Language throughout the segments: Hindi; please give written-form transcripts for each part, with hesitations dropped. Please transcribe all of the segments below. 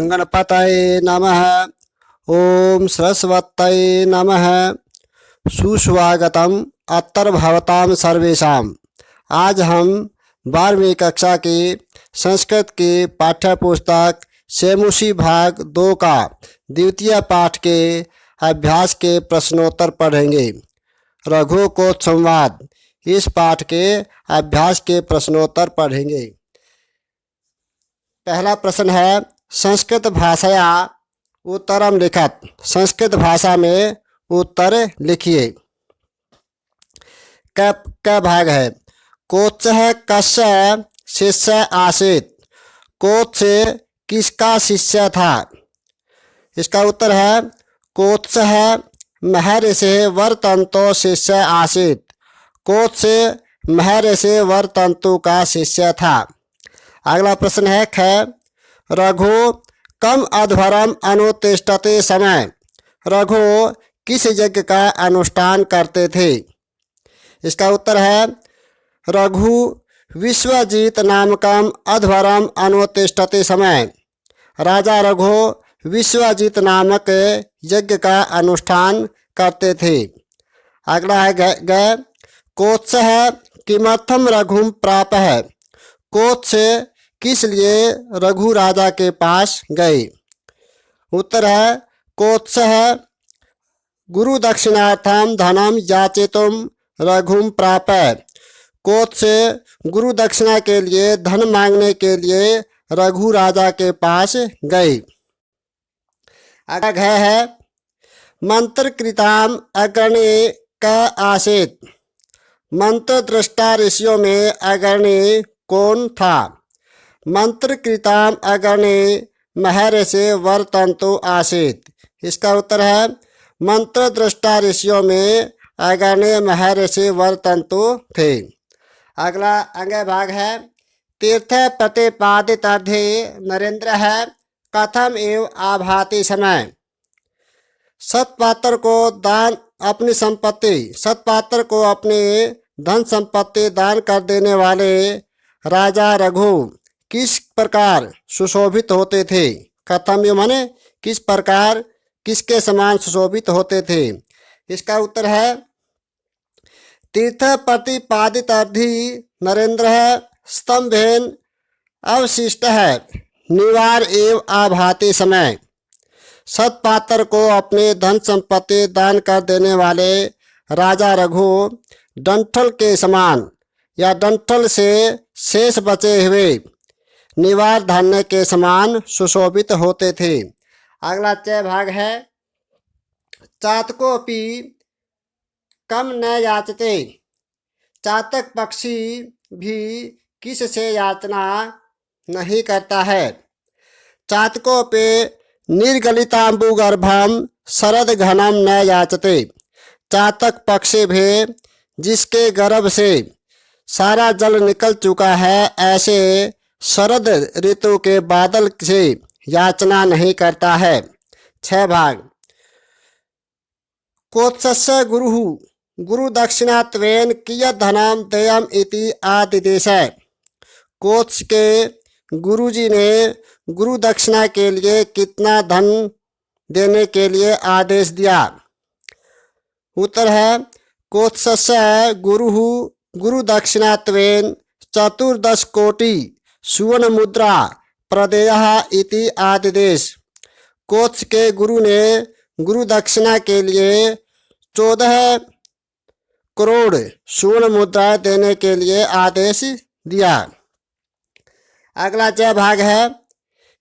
गणपतये नमः। ओम सरस्वत्यै नमः। सुस्वागतम अत्र भवतां सर्वेषां। आज हम 12वीं कक्षा की संस्कृत की पाठ्य पुस्तक सेमुसी भाग 2 का द्वितीय पाठ के अभ्यास के प्रश्नोत्तर पढ़ेंगे। रघुकोश संवाद, इस पाठ के अभ्यास के प्रश्नोत्तर पढ़ेंगे। पहला प्रश्न है, संस्कृत भाषाया उत्तरम लिखत। संस्कृत भाषा में उत्तर लिखिए। क भाग है। कोत्सः कस्य शिष्य आसीत्। कोत्स किसका शिष्य था? इसका उत्तर है कोत्सः महर्षिः वर्तन्तो शिष्य आसीत्। कोत्स महर्षि वर्तन्तु का शिष्य था। अगला प्रश्न है ख। रघु कम अध्वरम अनुतिष्ठते समय। रघु किस यज्ञ का अनुष्ठान करते थे? इसका उत्तर है रघु विश्वजीत नामकम अध्वरम अनुतिष्ठते समय। राजा रघु विश्वजीत नामक यज्ञ का अनुष्ठान करते थे। अगला है ग। कोत्सः किमर्थम रघुम प्रापः। कोत्स किस लिए रघु राजा के पास गए? उत्तर है कोत्सः गुरु दक्षिणार्थम धनम याचितुम रघुम प्रापः। कोत्स गुरु दक्षिणा के लिए धन मांगने के लिए रघु राजा के पास गए। अगला है मंत्रकृताम अग्रणी क आसीत्। मंत्र दृष्टा ऋषियों में अग्रणी कौन था? मंत्रकृताम अग्रणी महर्षि वर्तन्तु आसीत्। इसका उत्तर है मंत्र दृष्टा ऋषियों में अग्रणी महर्षि वर्तन्तु थे। अगला अंग भाग है। तीर्थ प्रतिपादित अर्धे नरेंद्र है कथम एव आभाति समय। सत्पात्र को दान अपनी संपत्ति सत्पात्र को अपनी धन संपत्ति दान कर देने वाले राजा रघु किस प्रकार सुशोभित होते थे? कथम ये माने किस प्रकार किसके समान सुशोभित होते थे? इसका उत्तर है तीर्थ प्रतिपादित अर्धि नरेंद्र स्तंभेन अवशिष्ट है निवार एव आभाति समय। सत्पात्र को अपने धन संपत्ति दान कर देने वाले राजा रघु डंठल के समान या डंठल से शेष बचे हुए निवार धान्य के समान सुशोभित होते थे। अगला च भाग है। चातकोपि कम न याचते। चातक पक्षी भी किस से याचना नहीं करता है? चातकों पे निर्गलितांबुगर्भम शरद घनम न याचते। चातक पक्षी भी जिसके गर्भ से सारा जल निकल चुका है ऐसे शरद ऋतु के बादल से याचना नहीं करता है। 6 भाग। कोत्सस्य गुरुः गुरु दक्षिणात्वेन कियत् धनम देयम इति आदिदेश। कोत्स के गुरुजी ने गुरु दक्षिणा के लिए कितना धन देने के लिए आदेश दिया? उत्तर है कोत्सस्य गुरुः गुरु दक्षिणात्वेन 14 कोटि सुवर्ण मुद्रा प्रदेयः इति आदिदेश। कोत्स के गुरु ने गुरु दक्षिणा के लिए 14 करोड़ सुवर्ण मुद्रा देने के लिए आदेश दिया। अगला च भाग है।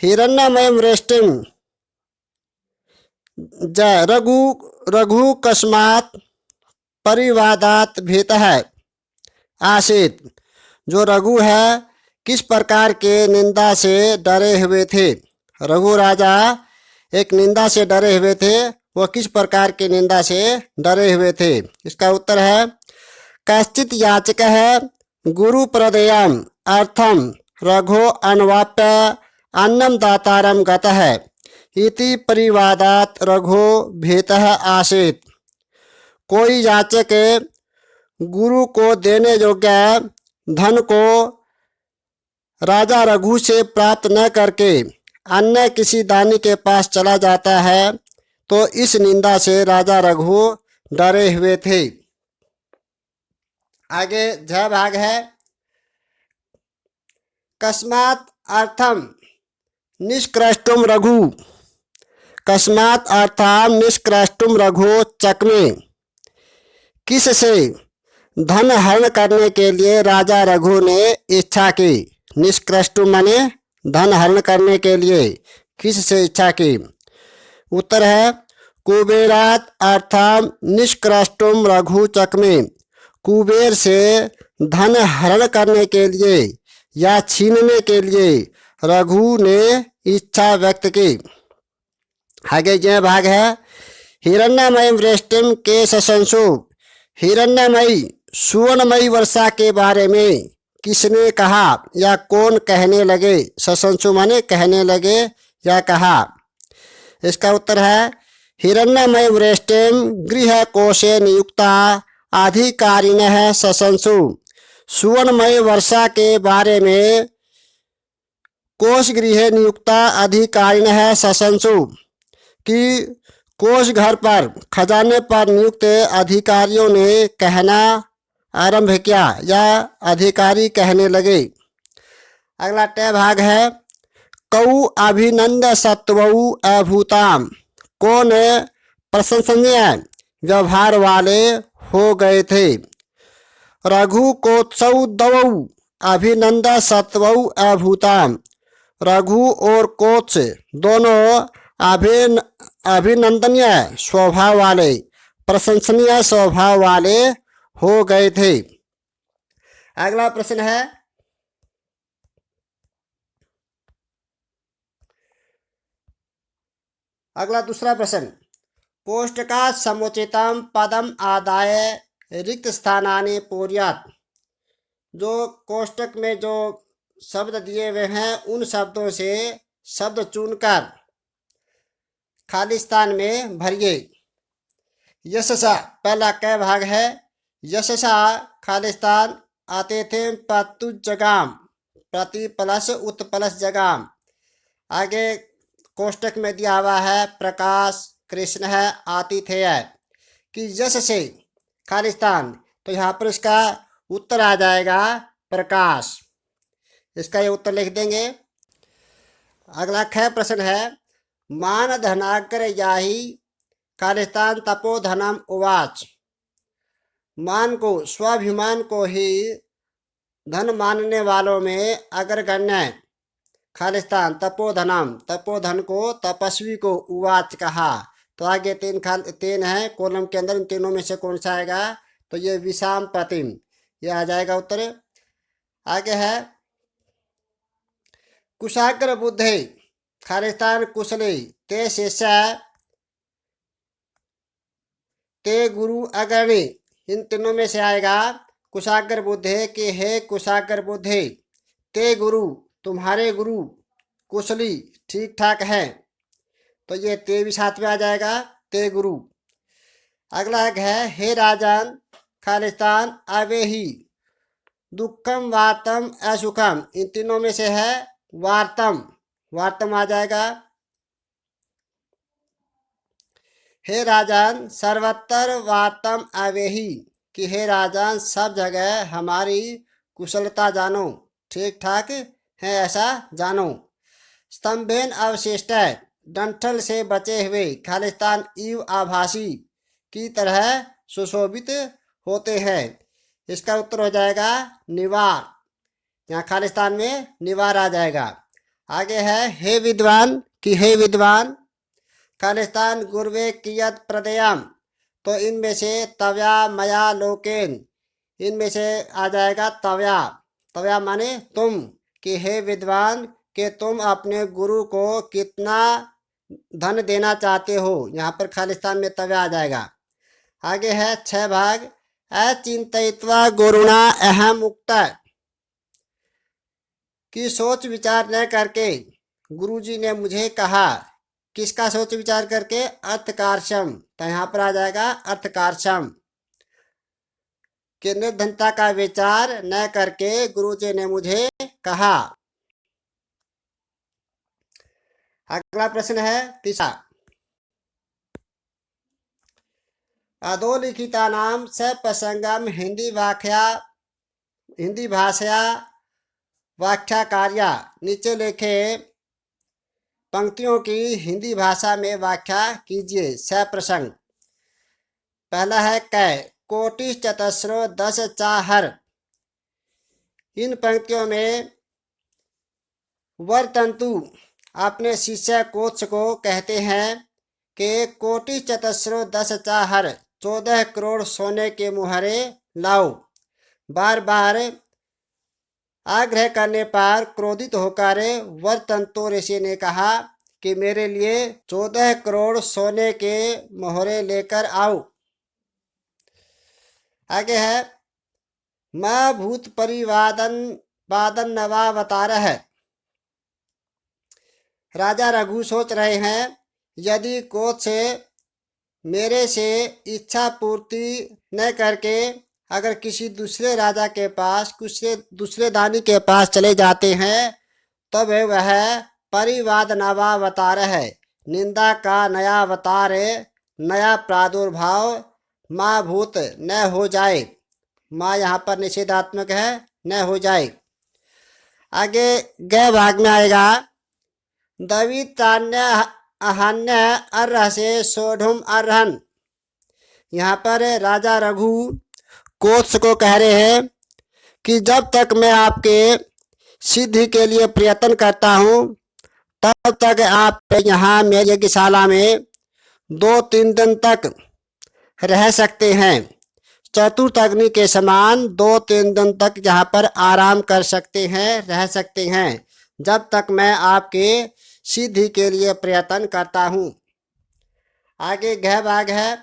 हिरण्यमय वृष्टिम रघु कस्मात् परिवादात भीतः आसीत्। जो रघु है किस प्रकार के निंदा से डरे हुए थे? रघु राजा एक निंदा से डरे हुए थे। वह किस प्रकार की निंदा से डरे हुए थे? इसका उत्तर है कश्चित् याचकः गुरु प्रदेयम् अर्थम रघु अन्वाप्य अन्नम दातारम गतः इति परिवादात रघु भीतः आसीत्। कोई याचक गुरु को देने योग्य धन को राजा रघु से प्राप्त न करके अन्य किसी दानी के पास चला जाता है तो इस निंदा से राजा रघु डरे हुए थे। आगे जय भाग है। कस्मात् अर्थम निष्कृष्टुम रघु, कस्मात् अर्थाम निष्कृष्टुम रघु चक्मे, किससे धन हरण करने के लिए राजा रघु ने इच्छा की। निष्कृष्टुम माने धन हरण करने के लिए किससे इच्छा की। उत्तर है कुबेरात अर्थाम निष्कृष्टुम रघु चक्मे, कुबेर से धन हरण करने के लिए या छीनने के लिए रघु ने इच्छा व्यक्त की। आगे यह भाग है। हिरण्यमयी वृष्टिम के सशंसु, हिरण्यमयी सुवर्णमयी वर्षा के बारे में किसने कहा या कौन कहने लगे। सशंसु माने कहने लगे या कहा। इसका उत्तर है हिरण्यमयी वृष्टिम गृह कोशे नियुक्ता अधिकारिणः सशंसु, सुवर्णमयी वर्षा के बारे में कोष गृह नियुक्ता अधिकारिणः सशंसु कि कोष घर पर खजाने पर नियुक्त अधिकारियों ने कहना आरंभ किया या अधिकारी कहने लगे। अगला ट भाग है। कौ अभिनंद सत्वौ अभूताम, कौन प्रशंसनीय व्यवहार वाले हो गए थे। रघु कोत्सव दवौ अभिनंद सत्वौ अभूताम, रघु और कोत्स दोनों अभिनंदनीय स्वभाव वाले प्रशंसनीय स्वभाव वाले हो गए थे। अगला प्रश्न है। अगला दूसरा प्रश्न। कोष्टकात् समुचितं पदम आदाय रिक्त स्थानानि पूर्यात्, जो कोष्टक में जो शब्द दिए हुए हैं उन शब्दों से शब्द चुनकर खाली स्थान में भरिए। यशसा पहला क भाग है। यशसा खाली स्थान आतिथ्यम प्रत्युजगाम, प्रति प्लस उत प्लस जगाम। आगे कोष्टक में दिया हुआ है प्रकाश कृष्ण है आतिथेय कि यश से खाली स्थान, तो यहाँ पर इसका उत्तर आ जाएगा प्रकाश। इसका ये उत्तर लिख देंगे। अगला ख प्रश्न है। मान धनाग्र याही खालिस्तान तपोधनम उवाच, मान को स्वाभिमान को ही धन मानने वालों में अग्रगण्य खालिस्तान तपोधनम, तपोधन को तपस्वी को उवाच कहा। तो आगे तीन है कॉलम के अंदर, इन तीनों में से कौन सा आएगा। तो ये विषाम प्रतिम ये आ जाएगा उत्तर। आगे है कुशाग्र बुद्धि खालिस्तान कुशली ते शिष्य ते गुरु अग्रणी, इन तीनों में से आएगा कुशाग्र बुद्धि कि हे कुशाग्र बुद्धि, ते गुरु तुम्हारे गुरु कुशली ठीक ठाक है। तो ये ते भी साथ में आ जाएगा ते गुरु। अगला है हे राजन खालिस्तान अवेही दुखम वार्तम असुखम, इन तीनों में से है वार्तम, वार्तम आ जाएगा। हे राजन सर्वत्र वार्तम अवेही कि हे राजन सब जगह हमारी कुशलता जानो, ठीक ठाक है ऐसा जानो। स्तंभेन अवशिष्ट डंठल से बचे हुए खालिस्तान इव आभासी की तरह सुशोभित होते हैं। इसका उत्तर हो जाएगा निवार, यहाँ खालिस्तान में निवार आ जाएगा। आगे है हे विद्वान कि हे विद्वान खालिस्तान गुर्वे कियत प्रदयम, तो इनमें से तव्या मया लोकेन, इनमें से आ जाएगा तव्या, तव्या माने तुम कि हे विद्वान कि तुम अपने गुरु को कितना धन देना चाहते हो, यहाँ पर खालिस्तान में तव्या आ जाएगा। आगे है 6 भाग। अचिंतयित्वा गुरुणा अहम उक्त, कि सोच विचार न करके गुरुजी ने मुझे कहा। किसका सोच विचार करके अर्थकार्षम, तो यहाँ पर आ जाएगा अर्थकार्षम कि निर्धनता का विचार न करके गुरुजी ने मुझे कहा। अगला प्रश्न है तीसरा। अधोलिखितानां सप्रसंगम हिंदी भाषया व्याख्याकार्या। नीचे लिखे पंक्तियों की हिंदी भाषा में व्याख्या कीजिए। सप्रसंग। पहला है कै कोटि चतस्रो 10 चाहर। इन पंक्तियों में वरतंतु अपने शिष्य कोत्स को कहते हैं कि कोटि चतस्रो 10 चाहर 14 करोड़ सोने के मुहरे लाओ। बार बार आग्रह करने पर क्रोधित होकर वरतंतु ऋषि ने कहा कि मेरे लिए 14 करोड़ सोने के मोहरे लेकर आओ। आगे है माँ भूत परिवादन नवावतार है। राजा रघु सोच रहे हैं यदि कोच से मेरे से इच्छा पूर्ति न करके अगर किसी दूसरे राजा के पास दूसरे दानी के पास चले जाते हैं तब वह परिवाद नवावतार है, निंदा का नया अवतार, नया प्रादुर्भाव माँ भूत न हो जाए। माँ यहाँ पर निषेधात्मक है, न हो जाए। आगे ग भाग में आएगा दवितान्य अहन्य अर्ह से सोढ़ुम अर्हन। यहाँ पर राजा रघु कोत्स को कह रहे हैं कि जब तक मैं आपके सिद्धि के लिए प्रयत्न करता हूँ तब तक आप यहाँ मेरी यज्ञशाला में 2-3 दिन तक रह सकते हैं। चतुर्थ अग्नि के समान 2-3 दिन तक यहाँ पर आराम कर सकते हैं, रह सकते हैं, जब तक मैं आपके सिद्धि के लिए प्रयत्न करता हूँ। आगे घ भाग है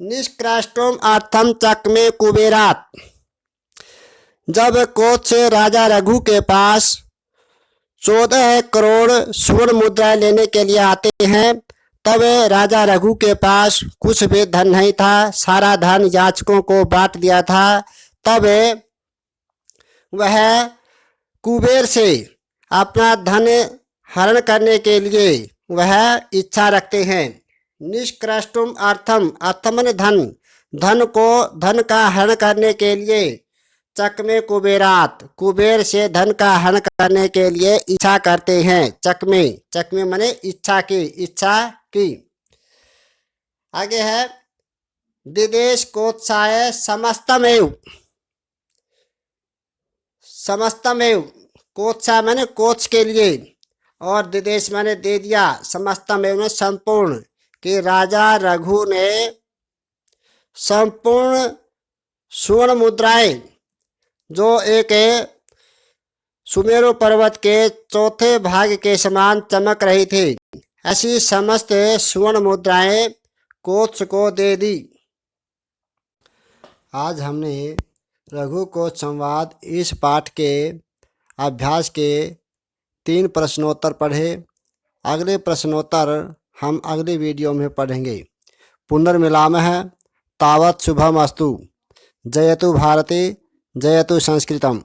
निष्कृष्टुम अर्थम चक्मे कुबेरात। जब कोच से राजा रघु के पास 14 करोड़ स्वर्ण मुद्रा लेने के लिए आते हैं तब राजा रघु के पास कुछ भी धन नहीं था, सारा धन याचकों को बांट दिया था। तब वह कुबेर से अपना धन हरण करने के लिए वह इच्छा रखते हैं। निष्कृष्टुम अर्थम, अर्थम धन का हरण करने के लिए चकमे कुबेरात, कुबेर से धन का हरण करने के लिए इच्छा करते हैं। चकमे माने इच्छा की। आगे है दिदेश कोत्साय समस्तमेव। कोत्सा माने कोच के लिए और दिदेश माने दे दिया, समस्तमेव में संपूर्ण, कि राजा रघु ने संपूर्ण स्वर्ण मुद्राएं जो एक सुमेरु पर्वत के चौथे भाग के समान चमक रही थी, ऐसी समस्त स्वर्ण मुद्राएं कोत्स को दे दी। आज हमने रघु कोच संवाद इस पाठ के अभ्यास के 3 प्रश्नोत्तर पढ़े। अगले प्रश्नोत्तर हम अगले वीडियो में पढ़ेंगे। पुनर्मिलामः। तावत् शुभमस्तु। जयतु भारती, जयतु संस्कृतम्।